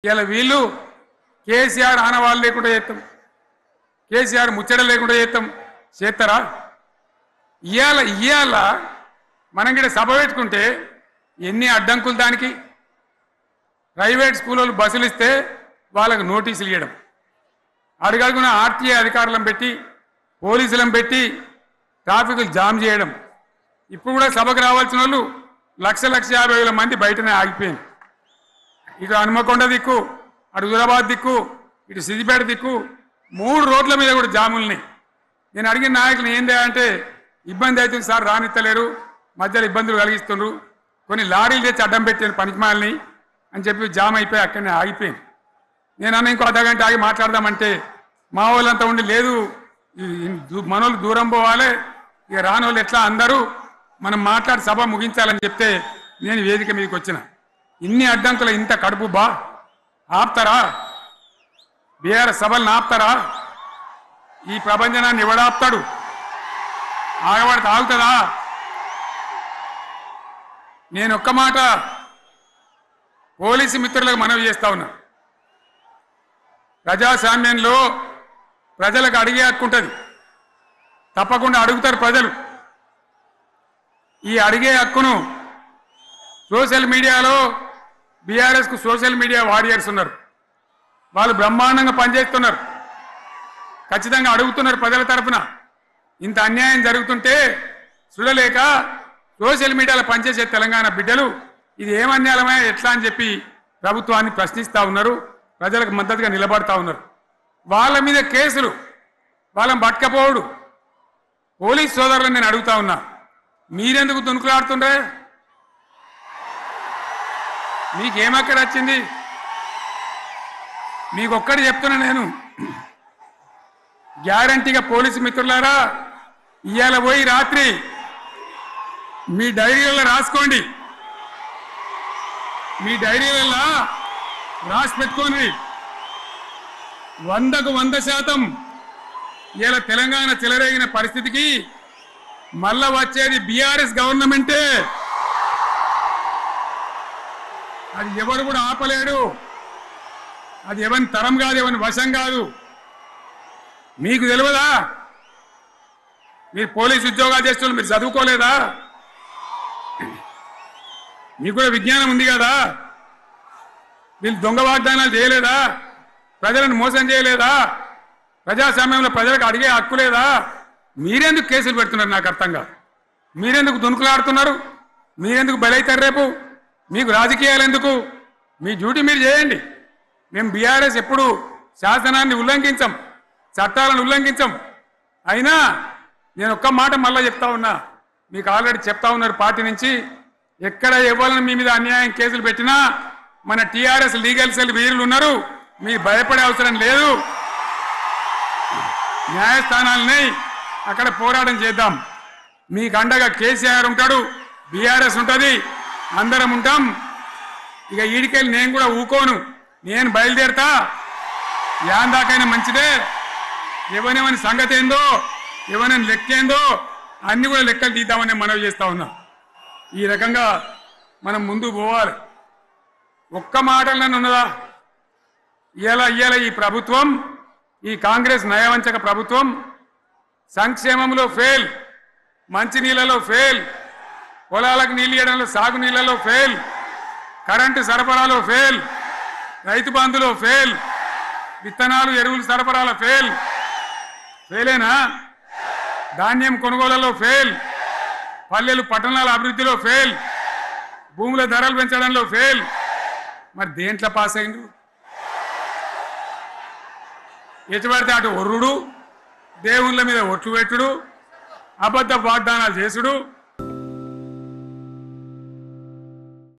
ఇలా వీళ్ళు కేసీఆర్ ఆనవాళ్ళు లేకుండా చేస్తాం, కేసీఆర్ ముచ్చట లేకుండా చేస్తారా? ఇవాళ మనం కూడా సభ పెట్టుకుంటే ఎన్ని అడ్డంకులు దానికి. ప్రైవేట్ స్కూళ్ళు బస్సులు ఇస్తే వాళ్ళకు నోటీసులు ఇవ్వడం, అడుగడుగున ఆర్టీఏ అధికారులను పెట్టి పోలీసులను పెట్టి ట్రాఫిక్లు జామ్ చేయడం. ఇప్పుడు కూడా సభకు రావాల్సిన వాళ్ళు 1,50,000 మంది బయటనే ఆగిపోయింది. ఇటు హనుమకొండ దిక్కు, అటు హుజరాబాద్ దిక్కు, ఇటు సిద్దిపేట దిక్కు 3 రోడ్ల మీద కూడా జాములున్నాయి. నేను అడిగిన నాయకులు ఏందే అంటే ఇబ్బంది అవుతుంది సార్, రానిత్తలేరు, మధ్యలో ఇబ్బందులు కలిగిస్తున్నారు, కొన్ని లారీలు తెచ్చి అడ్డం పెట్టాను పనికిమాలని అని చెప్పి జామ్ అయిపోయి అక్కడనే ఆగిపోయింది. నేను అన్న ఇంకో అర్ధగంట ఆగి మాట్లాడదామంటే మా వాళ్ళంతా ఉండి లేదు మనోళ్ళు దూరం పోవాలి, ఇక రానోళ్ళు ఎట్లా అందరూ మనం మాట్లాడి సభ ముగించాలని చెప్తే నేను వేదిక మీదకి వచ్చిన. ఇన్ని అడ్డంకులు ఇంత కడుపు ఆపుతారా? బీఆర్ఎస్ సభలను ఆపుతారా? ఈ ప్రపంచనాన్ని ఎవడాపుతాడు? ఆగబడితే ఆగుతుందా? నేను ఒక్క మాట పోలీసు మిత్రులకు మనవి చేస్తా ఉన్నా. ప్రజాస్వామ్యంలో ప్రజలకు అడిగే హక్కు ఉంటుంది, తప్పకుండా అడుగుతారు ప్రజలు. ఈ అడిగే హక్కును సోషల్ మీడియాలో బీఆర్ఎస్కు సోషల్ మీడియా వారియర్స్ ఉన్నారు, వాళ్ళు బ్రహ్మాండంగా పనిచేస్తున్నారు, ఖచ్చితంగా అడుగుతున్నారు ప్రజల తరఫున. ఇంత అన్యాయం జరుగుతుంటే చూడలేక సోషల్ మీడియాలో పనిచేసే తెలంగాణ బిడ్డలు ఇది ఏమన్యాయమే ఎట్లా అని చెప్పి ప్రభుత్వాన్ని ప్రశ్నిస్తూ ఉన్నారు, ప్రజలకు మద్దతుగా నిలబడతా ఉన్నారు. వాళ్ళ మీద కేసులు, వాళ్ళని పట్టుకపోవడు. పోలీస్ సోదరులను నేను అడుగుతా ఉన్నా, మీరెందుకు దునుకులాడుతుండ్రే? మీకేమక్కడ వచ్చింది? మీకొక్కటి చెప్తున్నా నేను, గ్యారంటీగా పోలీసు మిత్రులారా, ఇవాళ పోయి రాత్రి మీ డైరీలలో రాసుకోండి, మీ డైరీలలో రాసి పెట్టుకోండి. 100కు 100% ఇలా తెలంగాణ చెలరేగిన పరిస్థితికి మళ్ళా వచ్చేది బీఆర్ఎస్ గవర్నమెంటే. అది ఎవరు కూడా ఆపలేడు, అది ఎవరి తరం కాదు, ఎవరి వశం కాదు. మీకు తెలియదా? మీరు పోలీసు ఉద్యోగాలు చేస్తున్నారు, మీరు చదువుకోలేదా? మీకు కూడా విజ్ఞానం ఉంది కదా? వీళ్ళు దొంగ వాగ్దానాలు చేయలేదా? ప్రజలను మోసం చేయలేదా? ప్రజాస్వామ్యంలో ప్రజలకు అడిగే హక్కు లేదా? మీరెందుకు కేసులు పెడుతున్నారు? నాకు అర్థం కాదు. మీరెందుకు దునుకులాడుతున్నారు? మీరెందుకు బలైతారు? రేపు మీకు రాజకీయాలు ఎందుకు? మీ డ్యూటీ మీరు చేయండి. మేము బీఆర్ఎస్ ఎప్పుడు శాసనాన్ని ఉల్లంఘించాం, చట్టాలను ఉల్లంఘించాం. అయినా నేను ఒక్క మాట మళ్ళీ చెప్తా ఉన్నా, మీకు ఆల్రెడీ చెప్తా ఉన్నారు పార్టీ నుంచి, ఎక్కడ ఎవరిని మీ మీద అన్యాయం కేసులు పెట్టినా మన టీఆర్ఎస్ లీగల్ సెల్ వీరులు ఉన్నారు, మీరు భయపడే అవసరం లేదు. న్యాయస్థానాలని అక్కడ పోరాటం చేద్దాం. మీకు అండగా కేసీఆర్ ఉంటాడు, బీఆర్ఎస్ ఉంటుంది, అందరం ఉంటాం. ఇక ఈడికెళ్ళి నేను కూడా ఊకోను, నేను బయలుదేరతా. యాన్ దాకైనా మంచిదే. ఎవరెవరి సంగతి ఏందో, ఎవరైనా లెక్కేందో అన్ని కూడా లెక్కలు తీద్దామని మనవి చేస్తా ఉన్నా. ఈ రకంగా మనం ముందుకు పోవాలి. ఒక్క మాటలను ఉన్నదా? ఇవాళ ఈ ప్రభుత్వం, ఈ కాంగ్రెస్ నయవంచక ప్రభుత్వం సంక్షేమంలో ఫెయిల్, మంచినీళ్ళలో ఫెయిల్, పొలాలకు నీళ్ళు ఇవ్వడంలో, సాగునీళ్ళలో ఫెయిల్, కరెంటు సరఫరాలో ఫెయిల్, రైతు బంధులో ఫెయిల్, విత్తనాలు ఎరువులు సరఫరాలో ఫెయిలేనా? ధాన్యం కొనుగోలులో ఫెయిల్, పల్లెలు పట్టణాల అభివృద్ధిలో ఫెయిల్, భూముల ధరలు పెంచడంలో ఫెయిల్. మరి దేంట్లో పాస్ అయిండు? ఎటుపడితే అటు ఒర్రుడు, దేవుళ్ళ మీద ఒట్లు పెట్టుడు, అబద్ధ వాగ్దానాలు చేసుడు,